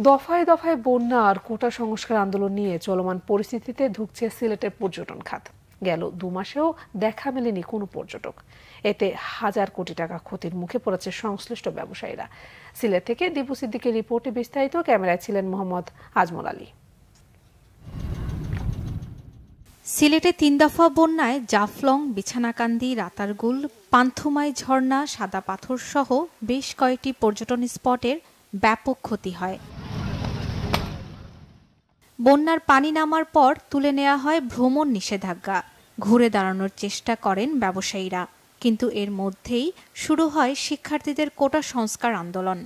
দফায় দফায় বন্যা আর কোটা সংস্কার আন্দোলন নিয়ে চলমান পরিস্থিতিতে ধুঁকছে সিলেটের পর্যটন খাত। গেল 2 মাসেও দেখা মেলেনি কোনো পর্যটক। এতে হাজার কোটি টাকা ক্ষতির মুখে পড়েছে সংশ্লিষ্ট ব্যবসায়ীরা। সিলেট থেকে দীপু সিদ্দিকের রিপোর্টে বিস্তারিত। ক্যামেরায় ছিলেন মোহাম্মদ আজমল আলী। সিলেটে 3 দফা বন্যায় জাফলং, বিছানাকান্দি, রাতারগুল, পান্থুমাই ঝর্ণা, সাদা পাথর সহ বেশ কয়েকটি পর্যটন স্পটের ব্যাপক ক্ষতি হয়। বন্যার পানি নামার পর তুলে নেওয়া হয় ভ্রমণ নিষেধাজ্ঞা। ঘুরে দাঁড়ানোর চেষ্টা করেন ব্যবসায়ীরা, কিন্তু এর মধ্যেই শুরু হয় শিক্ষার্থীদের কোটা সংস্কার আন্দোলন।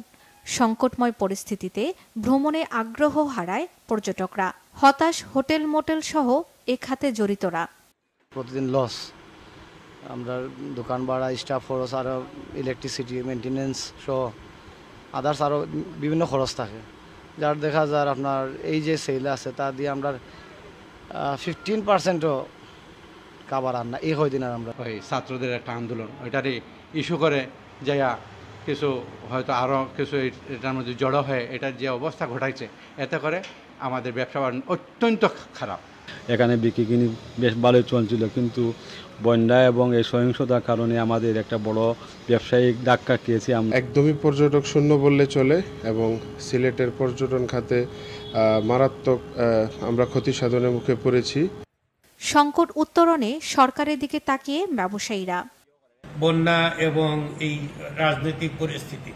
সংকটময় পরিস্থিতিতে ভ্রমণে আগ্রহ হারায় পর্যটকরা। হতাশ হোটেল মোটেল সহ এ খাতে জড়িতরা। প্রতিদিন লস, আমরা দোকান ভাড়া, স্টাফ খরচ, আরও ইলেকট্রিসিটি মেনটেন্যান্স সহ আদার্স আরও বিভিন্ন খরচ থাকে, যার দেখা যায় আপনার এই যে সেল আছে তা দিয়ে আমরা 15%ও কাবার আর না এই কয়দিন। আর আমরা ওই ছাত্রদের একটা আন্দোলন ওইটারই ইস্যু করে যাইয়া কিছু হয়তো আরও কিছু এটার মধ্যে জড়ো হয়ে এটার যে অবস্থা ঘটাইছে, এতে করে আমাদের ব্যবসা অত্যন্ত খারাপ। এখানে বিক্রি কিনি বেশ ভালোই চলছিল, কিন্তু বন্যা এবং এই সহিংসতার কারণে আমাদের একটা বড় ব্যবসায়িক ধাক্কা খেয়েছি আমরা। একদমই পর্যটক শূন্য বললে চলে এবং সিলেটের পর্যটন খাতে মারাত্মক আমরা ক্ষতি সাধনের মুখে পড়েছি। সংকট উত্তরণে সরকারের দিকে তাকিয়ে ব্যবসায়ীরা। বন্যা এবং এই রাজনৈতিক পরিস্থিতি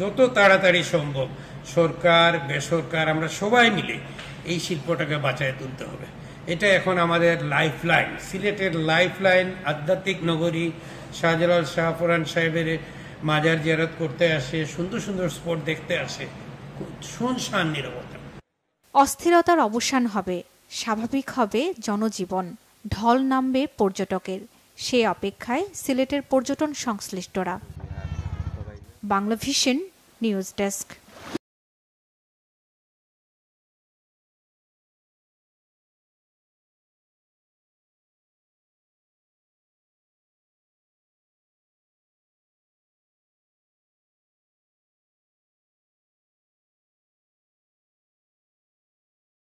যত তাড়াতাড়ি সম্ভব সরকার, বেসরকার, আমরা সবাই মিলে এই শিল্পটাকে বাঁচায় তুলতে হবে। এটা এখন আমাদের লাইফলাইন, সিলেটের লাইফলাইন। আধ্যাত্মিক নগরী, শাহজালাল শাহপুরান সাহেবের মাজার জিয়ারত করতে আসে, সুন্দর সুন্দর স্পট দেখতে আসে, শুনশান নীরবতা। অস্থিরতার অবসান হবে, স্বাভাবিক হবে জনজীবন, ঢল নামবে পর্যটকের। সে অপেক্ষায় সিলেটের পর্যটন সংশ্লিষ্টরা। Bangla vision news desk.